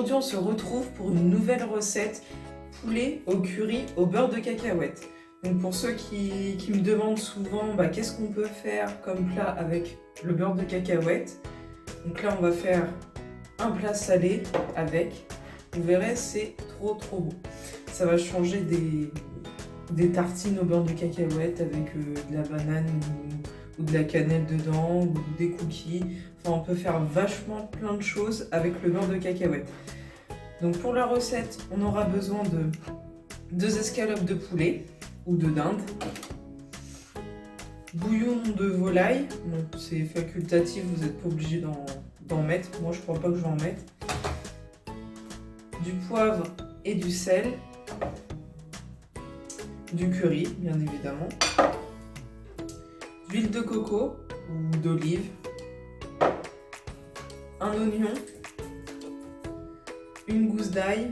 Aujourd'hui, on se retrouve pour une nouvelle recette poulet au curry au beurre de cacahuète. Donc pour ceux qui me demandent souvent qu'est-ce qu'on peut faire comme plat avec le beurre de cacahuète. Donc là, on va faire un plat salé avec. Vous verrez, c'est trop beau. Ça va changer des tartines au beurre de cacahuète avec de la banane ou de la cannelle dedans, ou des cookies. Enfin, on peut faire vachement plein de choses avec le beurre de cacahuète. Donc pour la recette, on aura besoin de 2 escalopes de poulet ou de dinde, bouillon de volaille, donc c'est facultatif, vous n'êtes pas obligé d'en mettre. Moi, je crois pas que je vais en mettre. Du poivre et du sel, du curry, bien évidemment, d'huile de coco ou d'olive, un oignon, une gousse d'ail,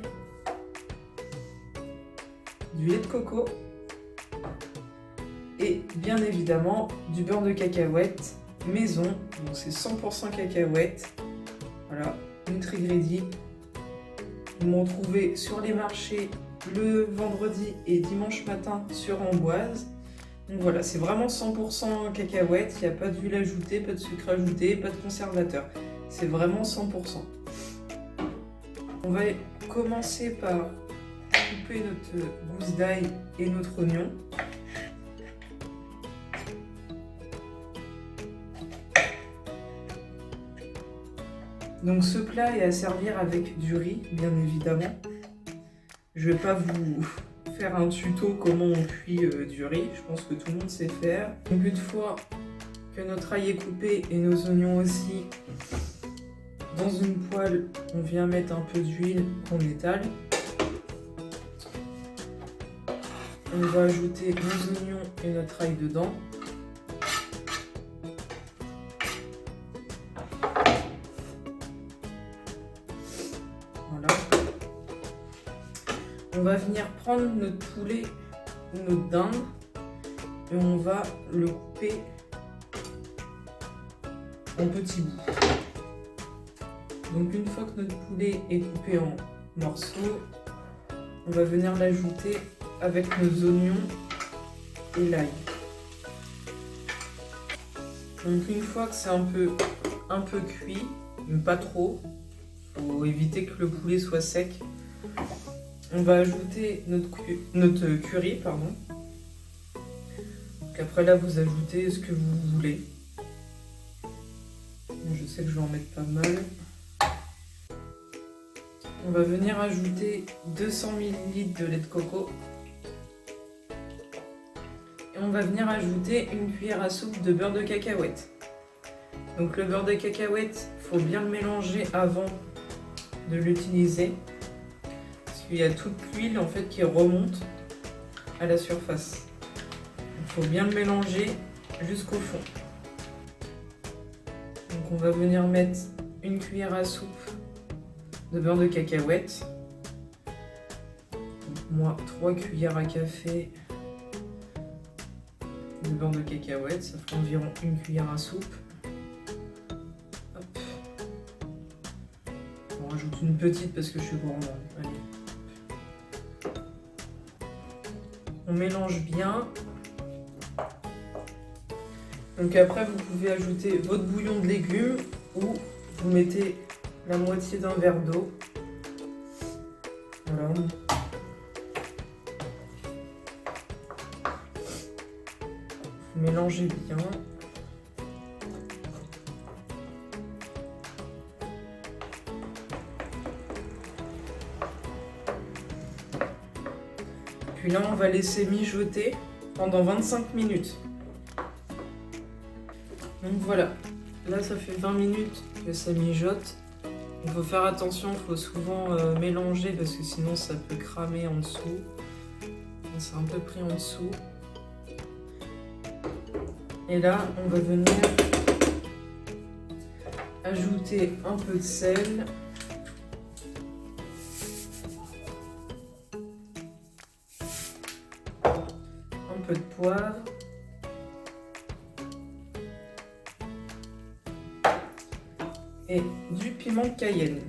du lait de coco et bien évidemment du beurre de cacahuète maison, donc c'est 100% cacahuète. Voilà, Nutri-Graedy. Vous m'en trouvez sur les marchés le vendredi et dimanche matin sur Amboise. Donc voilà, c'est vraiment 100% cacahuète, il n'y a pas d'huile ajoutée, pas de sucre ajouté, pas de conservateur. C'est vraiment 100%. On va commencer par couper notre gousse d'ail et notre oignon. Donc ce plat est à servir avec du riz, bien évidemment. Je ne vais pas vous faire un tuto comment on cuit du riz, je pense que tout le monde sait faire. Donc une fois que notre ail est coupé et nos oignons aussi, dans une poêle, on vient mettre un peu d'huile qu'on étale. On va ajouter nos oignons et notre ail dedans. Voilà. On va venir prendre notre poulet ou notre dinde et on va le couper en petits bouts. Donc une fois que notre poulet est coupé en morceaux, on va venir l'ajouter avec nos oignons et l'ail. Donc une fois que c'est un peu cuit, mais pas trop, faut éviter que le poulet soit sec, on va ajouter notre curry, pardon. Donc après là, vous ajoutez ce que vous voulez. Je sais que je vais en mettre pas mal. On va venir ajouter 200 ml de lait de coco. Et on va venir ajouter une cuillère à soupe de beurre de cacahuète. Donc le beurre de cacahuète, il faut bien le mélanger avant de l'utiliser. Parce qu'il y a toute l'huile en fait qui remonte à la surface. Il faut bien le mélanger jusqu'au fond. Donc on va venir mettre une cuillère à soupe de beurre de cacahuète. Donc moi, 3 cuillères à café de beurre de cacahuète, ça fait environ une cuillère à soupe. Hop. On rajoute une petite parce que je suis gourmand. Allez. On mélange bien. Donc après, vous pouvez ajouter votre bouillon de légumes ou vous mettez la moitié d'un verre d'eau. Voilà. Vous mélangez bien. Puis là, on va laisser mijoter pendant 25 minutes. Donc voilà, là ça fait 20 minutes que ça mijote. Il faut faire attention, il faut souvent mélanger parce que sinon ça peut cramer en dessous. C'est un peu pris en dessous. Et là, on va venir ajouter un peu de sel. Un peu de poivre. Et du piment de Cayenne.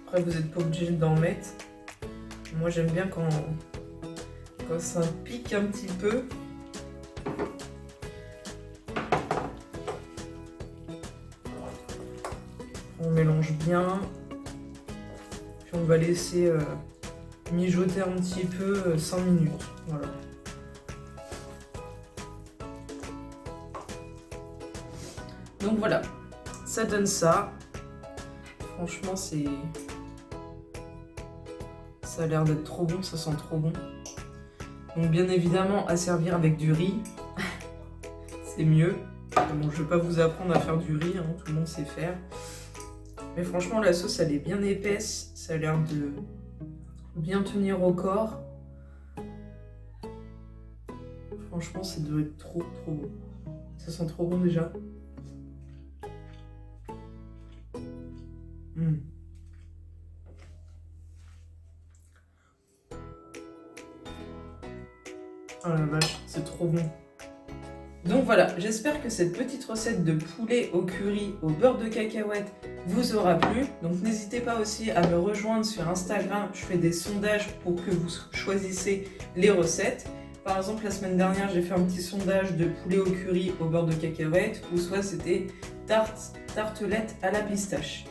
Après, vous n'êtes pas obligé d'en mettre. Moi, j'aime bien quand ça pique un petit peu. On mélange bien. Puis on va laisser mijoter un petit peu 5 minutes. Voilà. Donc voilà, ça donne ça. Franchement, ça a l'air d'être trop bon, ça sent trop bon. Donc bien évidemment, à servir avec du riz, c'est mieux. Bon, je vais pas vous apprendre à faire du riz, hein, tout le monde sait faire. Mais franchement, la sauce, elle est bien épaisse. Ça a l'air de bien tenir au corps. Franchement, ça doit être trop bon. Ça sent trop bon déjà. Oh la vache, c'est trop bon. Donc voilà, j'espère que cette petite recette de poulet au curry au beurre de cacahuète vous aura plu. Donc n'hésitez pas aussi à me rejoindre sur Instagram, je fais des sondages pour que vous choisissez les recettes. Par exemple, la semaine dernière, j'ai fait un petit sondage de poulet au curry au beurre de cacahuète, ou soit c'était tartelette à la pistache.